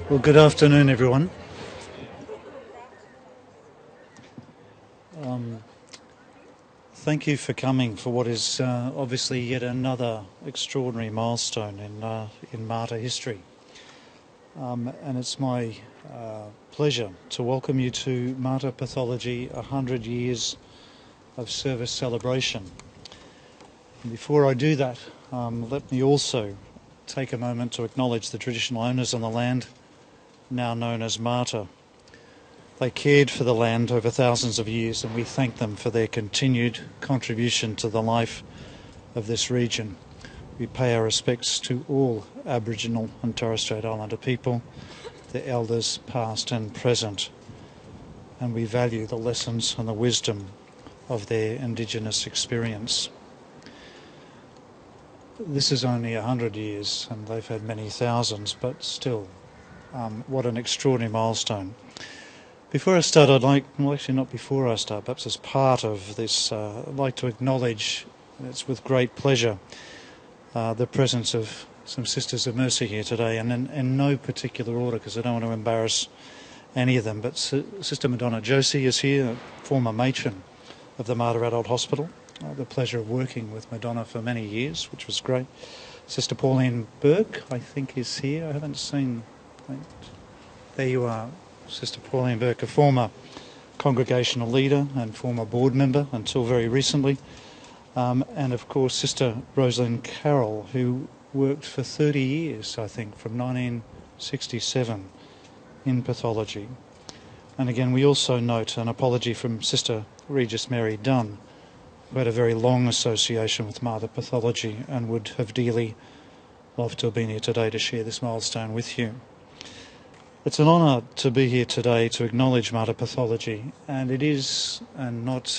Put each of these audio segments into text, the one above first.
Well, good afternoon, everyone. Thank you for coming for what is obviously yet another extraordinary milestone in Martyr history. And it's my pleasure to welcome you to Martyr Pathology 100 Years of Service Celebration. And before I do that, let me also take a moment to acknowledge the traditional owners on the land, now known as Martyr. They cared for the land over thousands of years, and we thank them for their continued contribution to the life of this region. We pay our respects to all Aboriginal and Torres Strait Islander people, their elders past and present, and we value the lessons and the wisdom of their Indigenous experience. This is only 100 years, and they've had many thousands, but still, what an extraordinary milestone. Before I start, actually not before I start, perhaps as part of this, I'd like to acknowledge, and it's with great pleasure, the presence of some Sisters of Mercy here today, and in no particular order, because I don't want to embarrass any of them, but Sister Madonna Josie is here, a former matron of the Martyr Adult Hospital. The pleasure of working with Madonna for many years, which was great. Sister Pauline Burke, I think, is here. I haven't seen... There you are. Sister Pauline Burke, a former congregational leader and former board member until very recently. And of course Sister Rosalind Carroll, who worked for 30 years, I think, from 1967 in pathology. And again, we also note an apology from Sister Regis Mary Dunn, who had a very long association with Martyr Pathology and would have dearly loved to have been here today to share this milestone with you. It's an honour to be here today to acknowledge Martyr Pathology, and it is, and not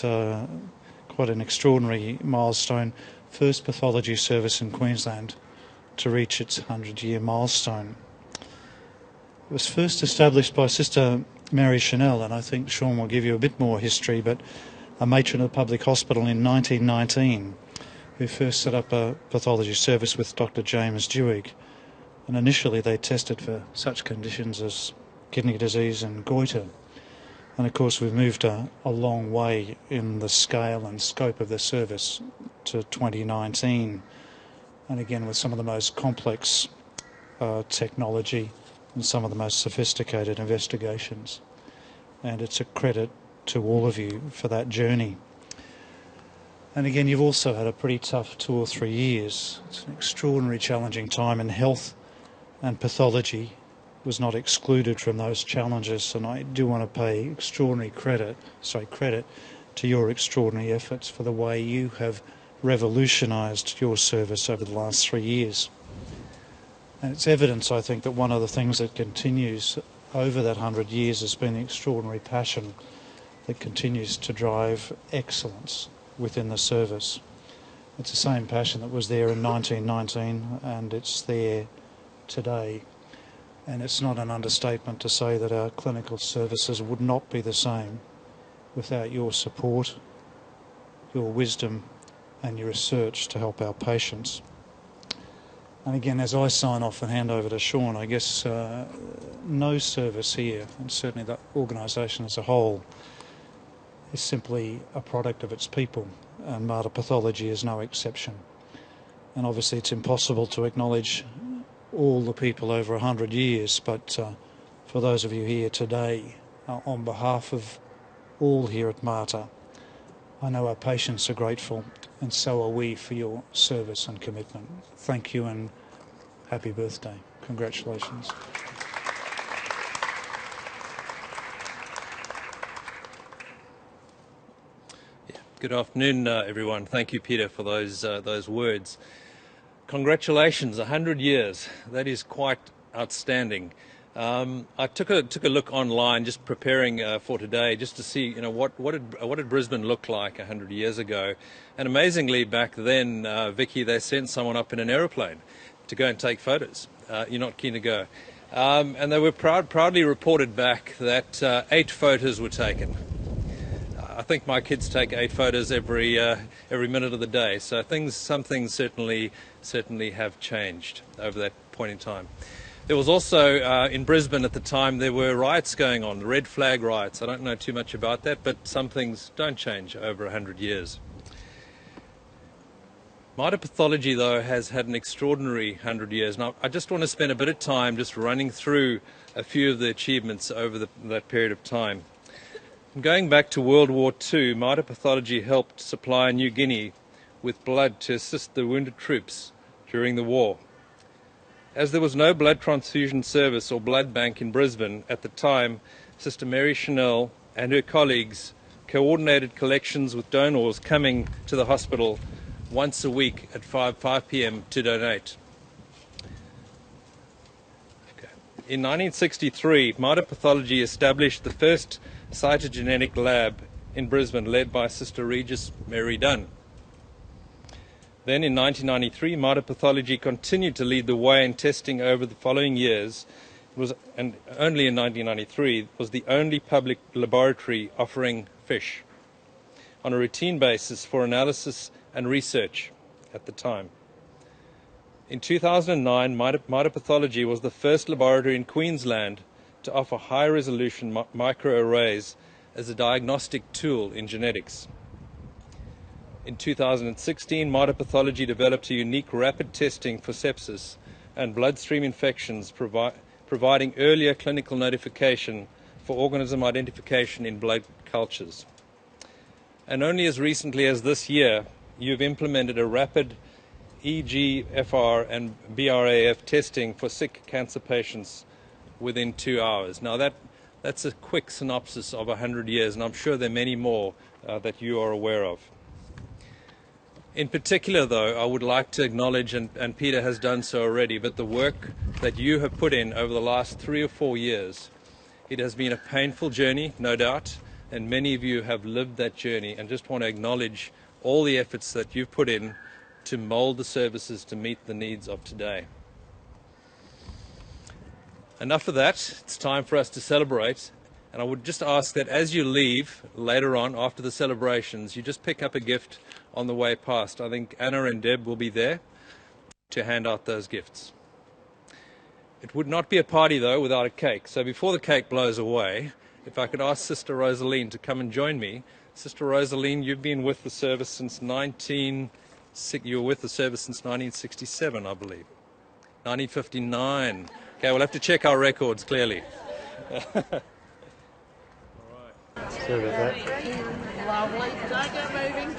quite an extraordinary milestone, first pathology service in Queensland to reach its 100-year milestone. It was first established by Sister Mary Chanel, and I think Sean will give you a bit more history, but a matron of the public hospital in 1919, who first set up a pathology service with Dr. James Dewig. And initially they tested for such conditions as kidney disease and goiter. And of course we've moved a long way in the scale and scope of the service to 2019. And again with some of the most complex technology and some of the most sophisticated investigations. And it's a credit to all of you for that journey. And again, you've also had a pretty tough 2 or 3 years. It's an extraordinary challenging time in health, and pathology was not excluded from those challenges, and I do want to pay extraordinary credit to your extraordinary efforts for the way you have revolutionised your service over the last 3 years. And it's evidence, I think, that one of the things that continues over that 100 years has been the extraordinary passion that continues to drive excellence within the service. It's the same passion that was there in 1919, and it's there today, and it's not an understatement to say that our clinical services would not be the same without your support, your wisdom and your research to help our patients. And again, as I sign off and hand over to Sean, I guess no service here, and certainly the organisation as a whole, is simply a product of its people, and Martyr Pathology is no exception. And obviously it's impossible to acknowledge all the people over 100 years, but for those of you here today, on behalf of all here at Martyr, I know our patients are grateful, and so are we for your service and commitment. Thank you and happy birthday. Congratulations. Good afternoon, everyone. Thank you, Peter, for those words. Congratulations, 100 years. That is quite outstanding. I took a look online, just preparing for today, just to see, what did Brisbane look like 100 years ago. And amazingly, back then, Vicky, they sent someone up in an aeroplane to go and take photos. You're not keen to go. And they were proudly reported back that 8 photos were taken. I think my kids take 8 photos every minute of the day. So some things certainly have changed over that point in time. There was also, in Brisbane at the time, there were riots going on, the red flag riots. I don't know too much about that, but some things don't change over 100 years. Mitre pathology, though, has had an extraordinary 100 years. Now, I just want to spend a bit of time just running through a few of the achievements over that period of time. Going back to World War II, mitre pathology helped supply New Guinea with blood to assist the wounded troops during the war. As there was no blood transfusion service or blood bank in Brisbane at the time, Sister Mary Chanel and her colleagues coordinated collections with donors coming to the hospital once a week at 5 p.m. to donate. In 1963, mitre pathology established the first cytogenetic lab in Brisbane, led by Sister Regis Mary Dunn. Then in 1993, mitre pathology continued to lead the way in testing over the following years. And only in 1993 was the only public laboratory offering fish on a routine basis for analysis and research at the time. In 2009, mitre pathology was the first laboratory in Queensland to offer high-resolution microarrays as a diagnostic tool in genetics. In 2016, mitre pathology developed a unique rapid testing for sepsis and bloodstream infections, providing earlier clinical notification for organism identification in blood cultures. And only as recently as this year, you've implemented a rapid EGFR and BRAF testing for sick cancer patients within 2 hours. Now that's a quick synopsis of 100 years, and I'm sure there are many more that you are aware of. In particular, though, I would like to acknowledge, and Peter has done so already, but the work that you have put in over the last 3 or 4 years. It has been a painful journey, no doubt, and many of you have lived that journey, and just want to acknowledge all the efforts that you've put in to mold the services to meet the needs of today. Enough of that. It's time for us to celebrate. And I would just ask that as you leave later on after the celebrations, you just pick up a gift on the way past. I think Anna and Deb will be there to hand out those gifts. It would not be a party, though, without a cake. So before the cake blows away, if I could ask Sister Rosaline to come and join me. Sister Rosaline, you've been with the service since 1967, I believe. 1959. Okay, we'll have to check our records, clearly. Sorry about that. Lovely. Don't get moving.